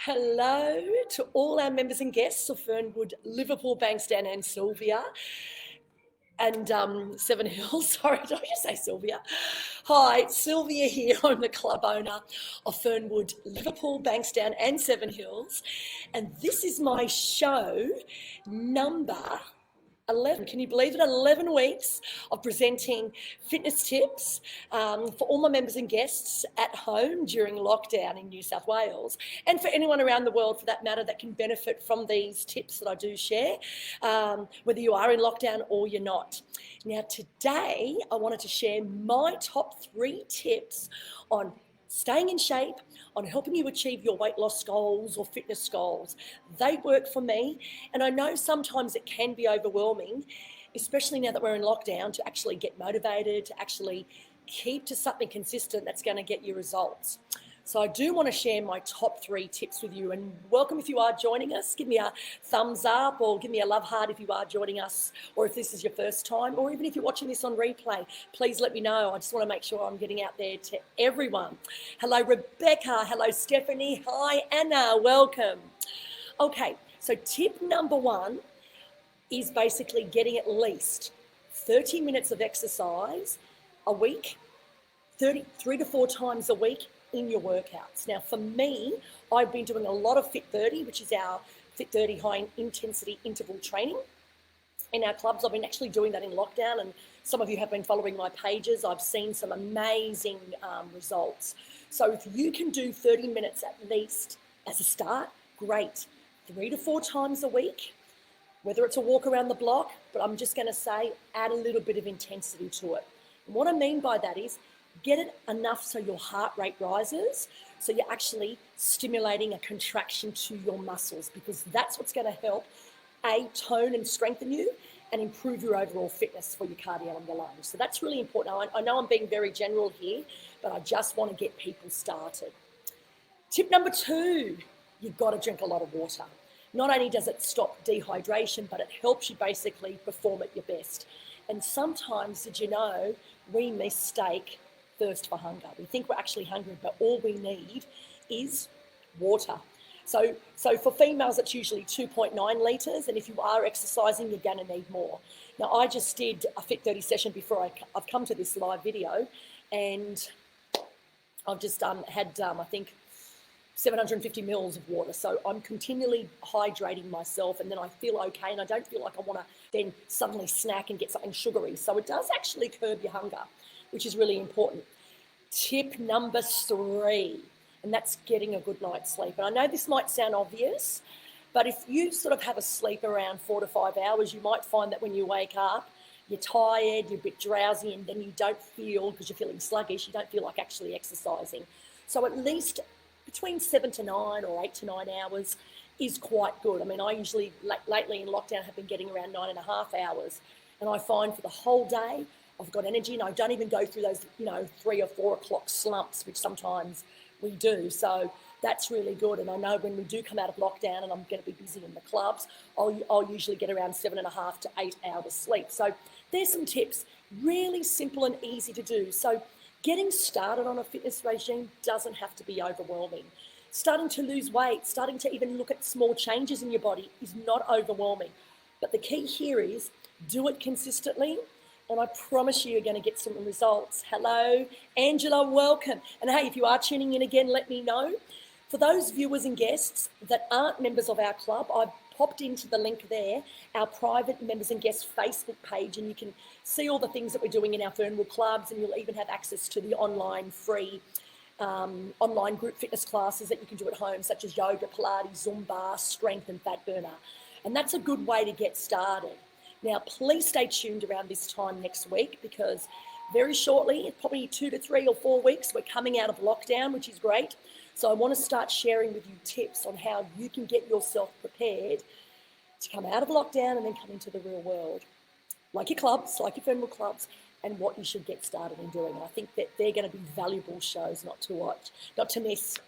Hello to all our members and guests of Fernwood, Liverpool, Bankstown and Sylvia and Seven Hills. Sorry, did I just say Sylvia? Hi, Sylvia here. I'm the club owner of Fernwood, Liverpool, Bankstown and Seven Hills. And this is my show number 11. Can you believe it? 11 weeks of presenting fitness tips for all my members and guests at home during lockdown in New South Wales, and for anyone around the world for that matter that can benefit from these tips that I do share, whether you are in lockdown or you're not. Now, today I wanted to share my top 3 tips on staying in shape, on helping you achieve your weight loss goals or fitness goals. They work for me, and I know sometimes it can be overwhelming, especially now that we're in lockdown, to actually get motivated, to actually keep to something consistent that's going to get you results. So I do want to share my top 3 tips with you, and welcome if you are joining us. Give me a thumbs up or give me a love heart if you are joining us, or if this is your first time, or even if you're watching this on replay, please let me know. I just want to make sure I'm getting out there to everyone. Hello, Rebecca. Hello, Stephanie. Hi, Anna. Welcome. Okay, so tip number 1 is basically getting at least 30 minutes of exercise a week, 3 to 4 times a week in your workouts. Now, for me, I've been doing a lot of Fit 30, which is our Fit 30 high intensity interval training in our clubs. I've been actually doing that in lockdown, and some of you have been following my pages. I've seen some amazing results. So if you can do 30 minutes at least as a start, great. 3 to 4 times a week, whether it's a walk around the block, but I'm just going to say add a little bit of intensity to it. And what I mean by that is get it enough so your heart rate rises, so you're actually stimulating a contraction to your muscles, because that's what's going to help tone and strengthen you and improve your overall fitness for your cardio and your lungs. So that's really important. I know I'm being very general here, but I just want to get people started. Tip number 2, you've got to drink a lot of water. Not only does it stop dehydration, but it helps you basically perform at your best. And sometimes, did you know, we mistake thirst for hunger. We think we're actually hungry, but all we need is water. So for females, it's usually 2.9 litres, and if you are exercising, you're going to need more. Now, I just did a Fit 30 session before I've come to this live video, and I've just had, I think, 750 mils of water. So I'm continually hydrating myself, and then I feel okay, and I don't feel like I want to then suddenly snack and get something sugary. So it does actually curb your hunger, which is really important. Tip number 3, and that's getting a good night's sleep. And I know this might sound obvious, but if you sort of have a sleep around 4 to 5 hours, you might find that when you wake up, you're tired, you're a bit drowsy, and then you don't feel, because you're feeling sluggish, you don't feel like actually exercising. So at least between 7 to 9 or 8 to 9 hours is quite good. I mean, I usually, lately in lockdown, have been getting around 9.5 hours. And I find for the whole day, I've got energy, and I don't even go through those, 3 or 4 o'clock slumps, which sometimes we do. So that's really good. And I know when we do come out of lockdown and I'm going to be busy in the clubs, I'll usually get around 7.5 to 8 hours sleep. So there's some tips, really simple and easy to do. So getting started on a fitness regime doesn't have to be overwhelming. Starting to lose weight, starting to even look at small changes in your body is not overwhelming. But the key here is do it consistently, and I promise you're going to get some results. Hello, Angela, welcome. And hey, if you are tuning in again, let me know. For those viewers and guests that aren't members of our club, I've popped into the link there, our private members and guests Facebook page, and you can see all the things that we're doing in our Fernwood clubs, and you'll even have access to the online free online group fitness classes that you can do at home, such as yoga, Pilates, Zumba, strength and fat burner. And that's a good way to get started. Now, please stay tuned around this time next week, because very shortly, probably 2 to 3 or 4 weeks, we're coming out of lockdown, which is great. So I want to start sharing with you tips on how you can get yourself prepared to come out of lockdown and then come into the real world, like your clubs, like your Fernwood clubs, and what you should get started in doing. And I think that they're going to be valuable shows not to watch, not to miss.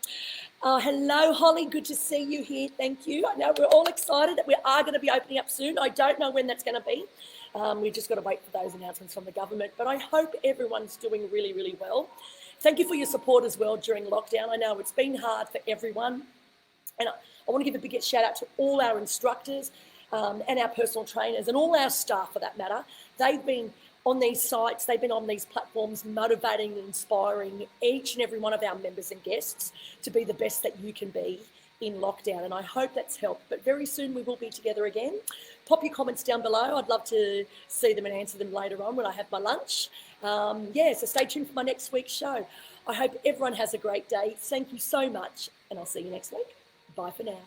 Hello, Holly. Good to see you here. Thank you. I know we're all excited that we are going to be opening up soon. I don't know when that's going to be. We've just got to wait for those announcements from the government. But I hope everyone's doing really, really well. Thank you for your support as well during lockdown. I know it's been hard for everyone. And I want to give a big shout out to all our instructors and our personal trainers and all our staff for that matter. They've been on these sites, they've been on these platforms motivating and inspiring each and every one of our members and guests to be the best that you can be in lockdown. And I hope that's helped. But very soon we will be together again. Pop your comments down below. I'd love to see them and answer them later on when I have my lunch. So stay tuned for my next week's show. I hope everyone has a great day. Thank you so much, and I'll see you next week. Bye for now.